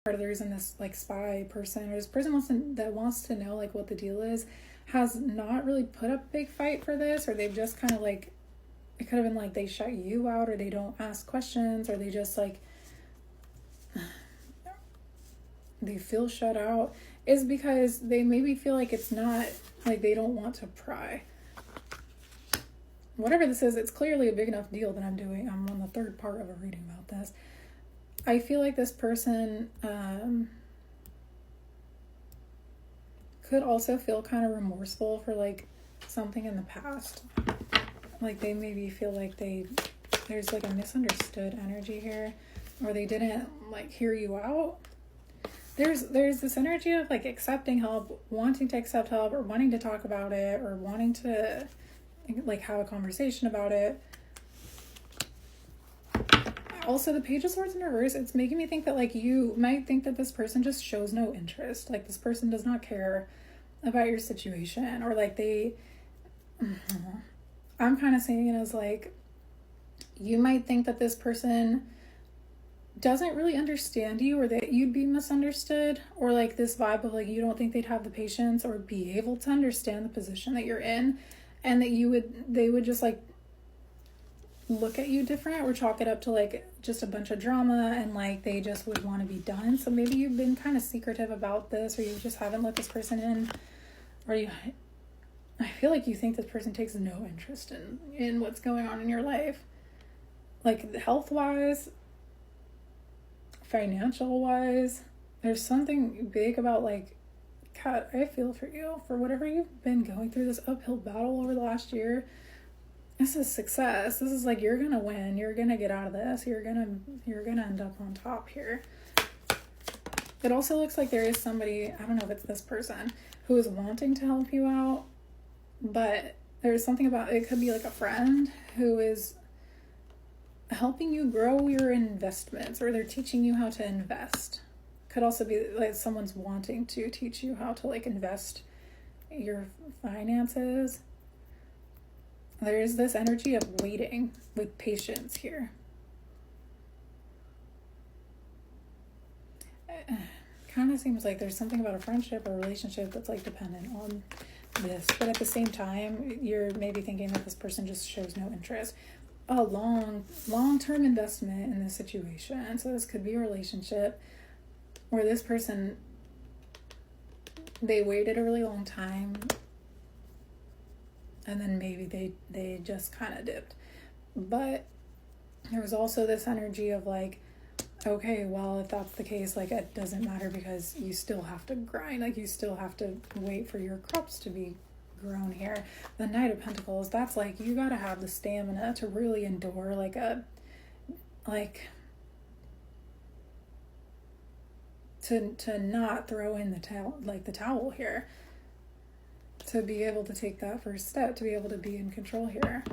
part of the reason this like spy person or this person wants to know like what the deal is has not really put up a big fight for this, or they've just kind of like, it could have been like they shut you out, or they don't ask questions, or they just like they feel shut out, is because they maybe feel like it's not like they don't want to pry. Whatever this is, it's clearly a big enough deal that I'm on the third part of a reading about this. I feel like this person could also feel kind of remorseful for like something in the past. Like they maybe feel like there's like a misunderstood energy here, or they didn't like hear you out. There's this energy of like accepting help, wanting to accept help, or wanting to talk about it, or wanting to like have a conversation about it. Also, the Page of Swords in reverse, it's making me think that like you might think that this person just shows no interest. Like this person does not care about your situation, or like I'm kind of saying it as like, you might think that this person doesn't really understand you, or that you'd be misunderstood, or like this vibe of like you don't think they'd have the patience or be able to understand the position that you're in, and that they would just like look at you different, or chalk it up to like just a bunch of drama, and like they just would want to be done. So maybe you've been kind of secretive about this, or you just haven't let this person in, or I feel like you think this person takes no interest in what's going on in your life, like health-wise, financial-wise. There's something big about like, God, I feel for you for whatever you've been going through, this uphill battle over the last year. This is success. This is like, you're gonna win. You're gonna get out of this. You're gonna end up on top here. It also looks like there is somebody, I don't know if it's this person, who is wanting to help you out, but there's something about, it could be like a friend who is helping you grow your investments, or they're teaching you how to invest. Could also be like someone's wanting to teach you how to like invest your finances. There's this energy of waiting with patience here. Kind of seems like there's something about a friendship or relationship that's like dependent on this, but at the same time, you're maybe thinking that this person just shows no interest. A long-term investment in this situation. So this could be a relationship where this person, they waited a really long time, and then maybe they just kind of dipped. But there was also this energy of like, okay, well, if that's the case, like it doesn't matter, because you still have to grind. Like you still have to wait for your crops to be grown here. The Knight of Pentacles, that's like, you gotta have the stamina to really endure to not throw in the towel here, to be able to take that first step, to be able to be in control here,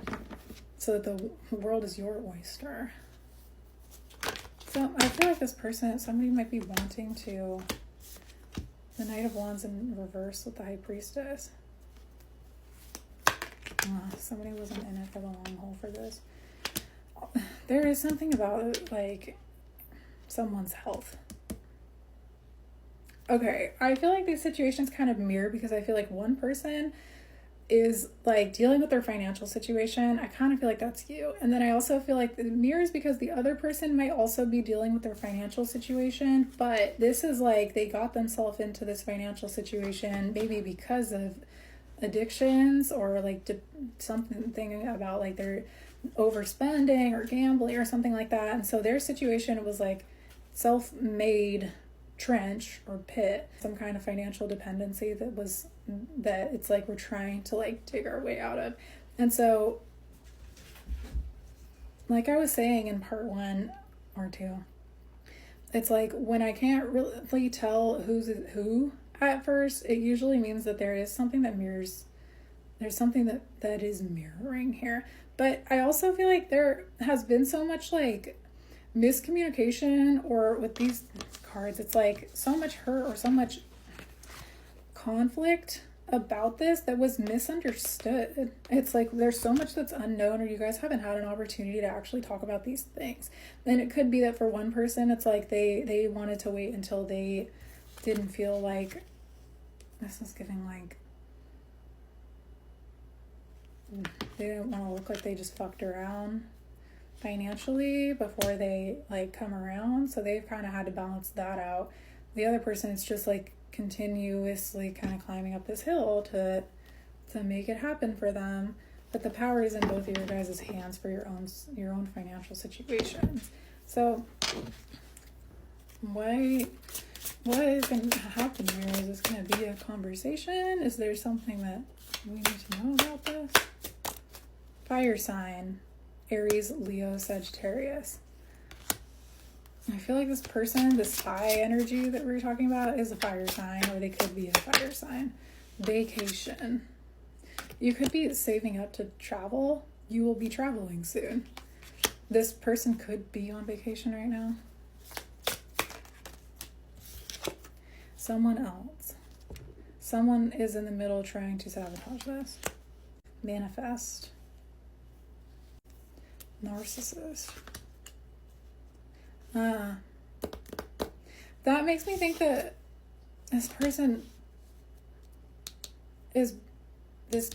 so that the world is your oyster. So I feel like this person, somebody might be wanting to, the Knight of Wands in reverse with the High Priestess. Somebody wasn't in it for the long haul for this. There is something about like someone's health. Okay, I feel like these situations kind of mirror, because I feel like one person is like dealing with their financial situation. I kind of feel like that's you. And then I also feel like it mirrors because the other person might also be dealing with their financial situation, but this is like they got themselves into this financial situation maybe because of addictions, or like something about like they're overspending or gambling or something like that. And so their situation was like self-made trench or pit, some kind of financial dependency that it's like we're trying to like dig our way out of. And so, like I was saying in part 1 or 2, it's like when I can't really tell who's who at first, it usually means that there is something that mirrors, there's something that is mirroring here. But I also feel like there has been so much like miscommunication, or with these cards, it's like so much hurt or so much conflict about this that was misunderstood. It's like there's so much that's unknown, or you guys haven't had an opportunity to actually talk about these things. Then it could be that for one person, it's like they wanted to wait until they didn't feel like, this is giving like, they didn't want to look like they just fucked around financially before they like come around. So they've kind of had to balance that out. The other person is just like continuously kind of climbing up this hill to make it happen for them. But the power is in both of your guys' hands for your own financial situations. So what is going to happen here? Is this going to be a conversation? Is there something that we need to know about this? Fire sign, Aries, Leo, Sagittarius. I feel like this person, the spy energy that we're talking about, is a fire sign, or they could be a fire sign. Vacation. You could be saving up to travel. You will be traveling soon. This person could be on vacation right now. Someone else. Someone is in the middle trying to sabotage this. Manifest. Narcissist. That makes me think that this person is this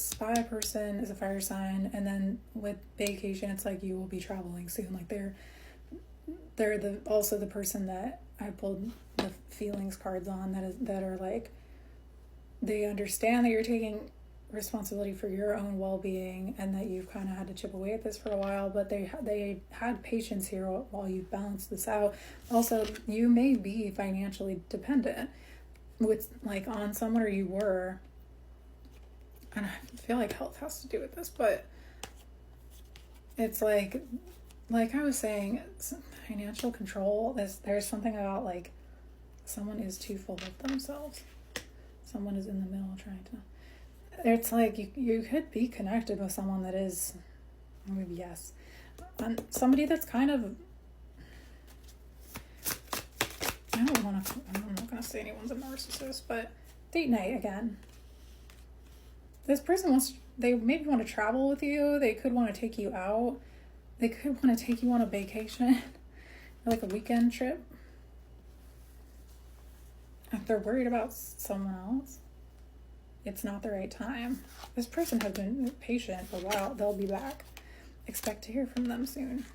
spy person is a fire sign, and then with vacation, it's like you will be traveling soon. Like they're also the person that I pulled the feelings cards on, that are like, they understand that you're taking responsibility for your own well-being and that you've kind of had to chip away at this for a while, but they had patience here while you balance this out. Also, you may be financially dependent with like on someone, or you were, and I feel like health has to do with this, but it's like I was saying, financial control, there's something about like someone is too full of themselves. Someone is in the middle trying to, it's like you could be connected with someone that is, maybe yes, somebody that's kind of, I'm not going to say anyone's a narcissist, but date night again. This person they maybe want to travel with you. They could want to take you out. They could want to take you on a vacation, like a weekend trip. If they're worried about someone else, it's not the right time. This person has been patient for a while. They'll be back. Expect to hear from them soon.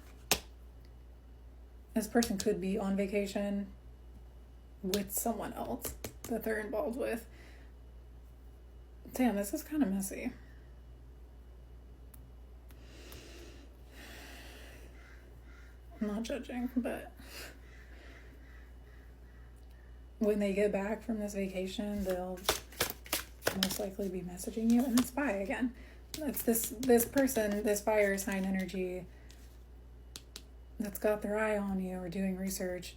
This person could be on vacation with someone else that they're involved with. Damn, this is kind of messy. I'm not judging, but when they get back from this vacation, they'll most likely be messaging you, and then spy again. That's this person, this fire sign energy that's got their eye on you or doing research.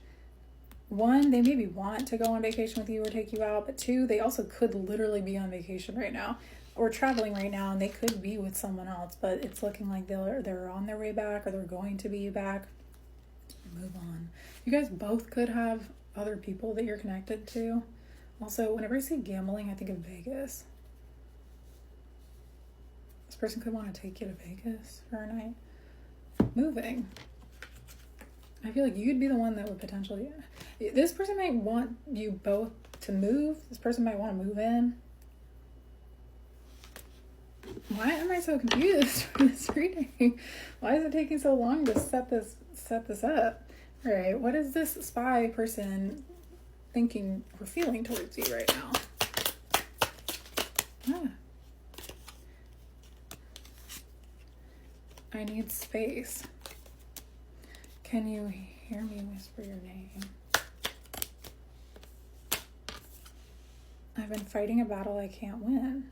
One, they maybe want to go on vacation with you or take you out, but two, they also could literally be on vacation right now or traveling right now, and they could be with someone else, but it's looking like they're on their way back, or they're going to be back. Move on. You guys both could have other people that you're connected to. Also, whenever I see gambling, I think of Vegas. This person could want to take you to Vegas for a night. Moving. I feel like you'd be the one that would potentially... This person might want you both to move. This person might want to move in. Why am I so confused for this reading? Why is it taking so long to set this up? All right, what is this spy person thinking or feeling towards you right now? I need space. Can you hear me whisper your name? I've been fighting a battle I can't win.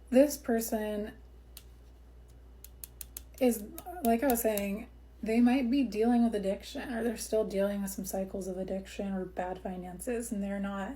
This person is, like I was saying, they might be dealing with addiction, or they're still dealing with some cycles of addiction or bad finances, and they're not